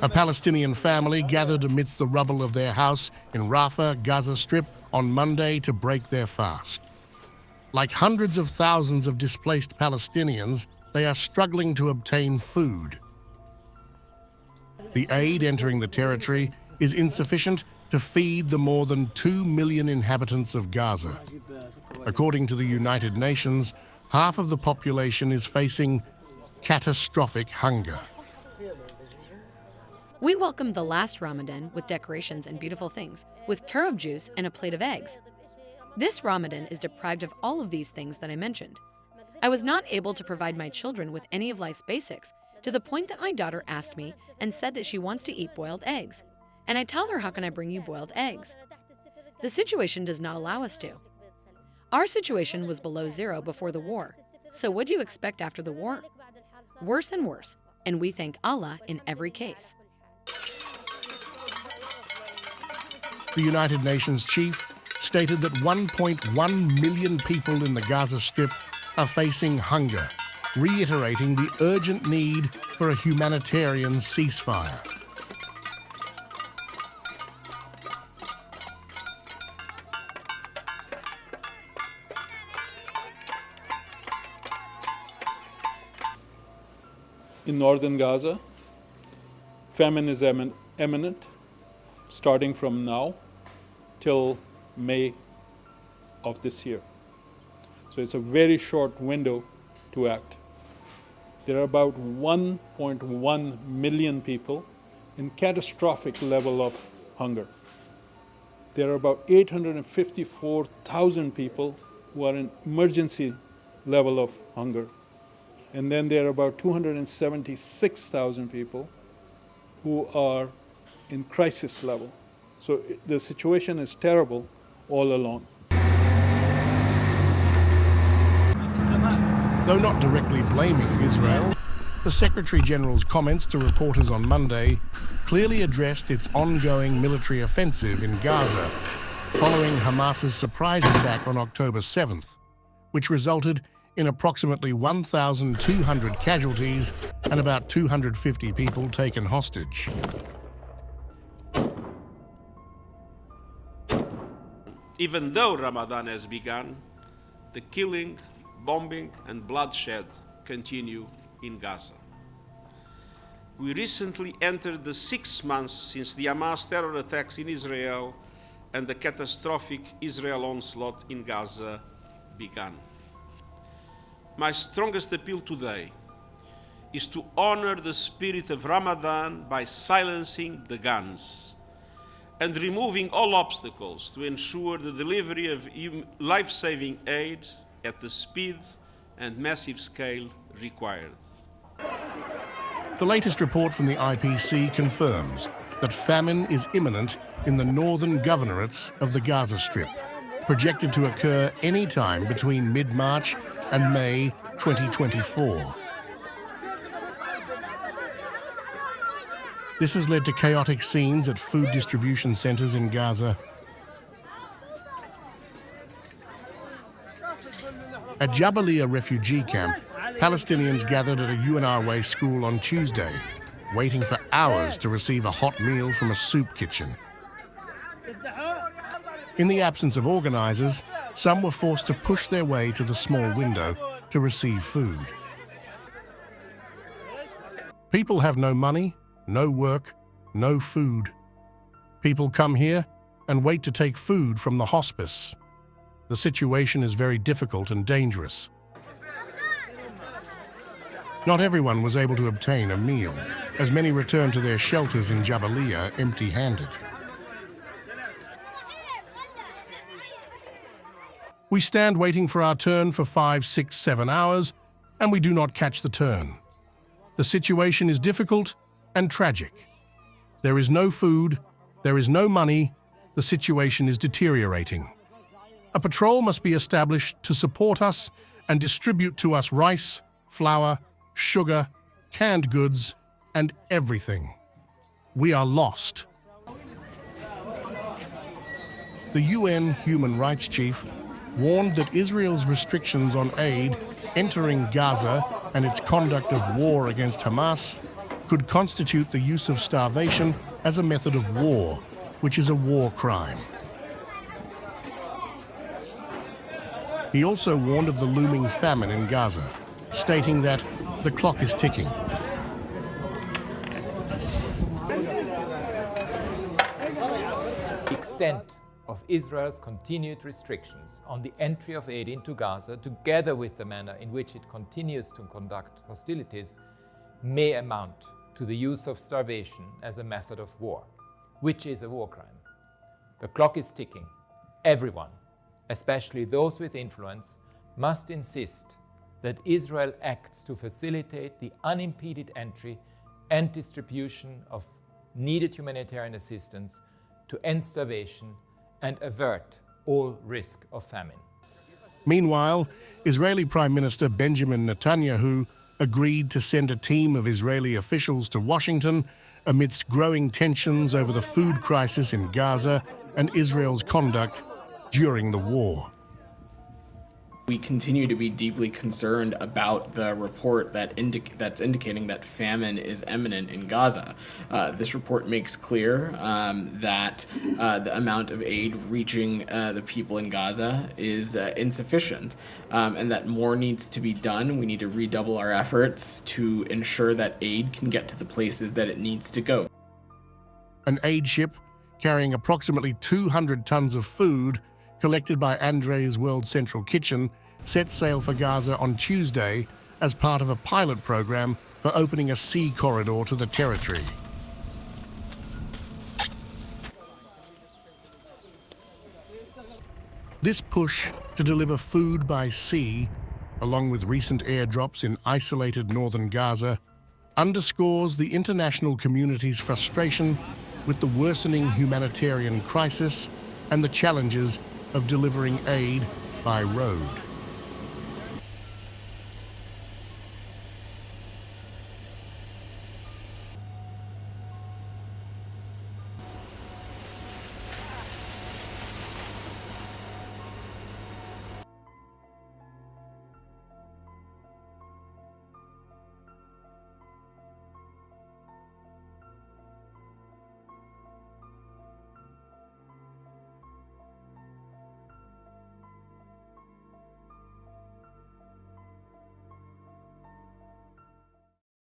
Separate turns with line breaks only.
A Palestinian family gathered amidst the rubble of their house in Rafah, Gaza Strip, on Monday to break their fast. Like hundreds of thousands of displaced Palestinians, they are struggling to obtain food. The aid entering the territory is insufficient to feed the more than 2 million inhabitants of Gaza. According to the United Nations, half of the population is facing catastrophic hunger.
We welcomed the last Ramadan with decorations and beautiful things, with carob juice and a plate of eggs. This Ramadan is deprived of all of these things that I mentioned. I was not able to provide my children with any of life's basics, to the point that my daughter asked me and said that she wants to eat boiled eggs. And I tell her, how can I bring you boiled eggs? The situation does not allow us to. Our situation was below zero before the war. So what do you expect after the war? Worse and worse, and we thank Allah in every case.
The United Nations chief stated that 1.1 million people in the Gaza Strip are facing hunger, reiterating the urgent need for a humanitarian ceasefire.
In northern Gaza, famine is imminent, starting from now till May of this year. So it's a very short window to act. There are about 1.1 million people in catastrophic level of hunger. There are about 854,000 people who are in emergency level of hunger. And then there are about 276,000 people who are in crisis level. So the situation is terrible all along.
Though not directly blaming Israel, the Secretary-General's comments to reporters on Monday clearly addressed its ongoing military offensive in Gaza following Hamas's surprise attack on October 7th, which resulted in approximately 1,200 casualties and about 250 people taken hostage.
Even though Ramadan has begun, the killing, bombing, and bloodshed continue in Gaza. We recently entered the 6 months since the Hamas terror attacks in Israel and the catastrophic Israel onslaught in Gaza began. My strongest appeal today is to honor the spirit of Ramadan by silencing the guns and removing all obstacles to ensure the delivery of life-saving aid at the speed and massive scale required.
The latest report from the IPC confirms that famine is imminent in the northern governorates of the Gaza Strip, projected to occur any time between mid-March and May 2024. This has led to chaotic scenes at food distribution centers in Gaza. At Jabalia refugee camp, Palestinians gathered at a UNRWA school on Tuesday, waiting for hours to receive a hot meal from a soup kitchen. In the absence of organizers, some were forced to push their way to the small window to receive food. People have no money, no work, no food. People come here and wait to take food from the hospice. The situation is very difficult and dangerous. Not everyone was able to obtain a meal, as many returned to their shelters in Jabalia empty-handed. We stand waiting for our turn for 5, 6, 7 hours, and we do not catch the turn. The situation is difficult and tragic. There is no food, there is no money, the situation is deteriorating. A patrol must be established to support us and distribute to us rice, flour, sugar, canned goods, and everything. We are lost. The UN Human Rights Chief warned that Israel's restrictions on aid entering Gaza and its conduct of war against Hamas could could constitute the use of starvation as a method of war, which is a war crime. He also warned of the looming famine in Gaza, stating that the clock is ticking.
The extent of Israel's continued restrictions on the entry of aid into Gaza, together with the manner in which it continues to conduct hostilities, may amount to the use of starvation as a method of war, which is a war crime. The clock is ticking. Everyone, especially those with influence, must insist that Israel acts to facilitate the unimpeded entry and distribution of needed humanitarian assistance to end starvation and avert all risk of famine.
Meanwhile, Israeli Prime Minister Benjamin Netanyahu agreed to send a team of Israeli officials to Washington amidst growing tensions over the food crisis in Gaza and Israel's conduct during the war.
We continue to be deeply concerned about the report that's indicating that famine is imminent in Gaza. This report makes clear that the amount of aid reaching the people in Gaza is insufficient, and that more needs to be done. We need to redouble our efforts to ensure that aid can get to the places that it needs to go.
An aid ship carrying approximately 200 tons of food collected by Andre's World Central Kitchen set sail for Gaza on Tuesday as part of a pilot program for opening a sea corridor to the territory. This push to deliver food by sea, along with recent airdrops in isolated northern Gaza, underscores the international community's frustration with the worsening humanitarian crisis and the challenges of delivering aid by road.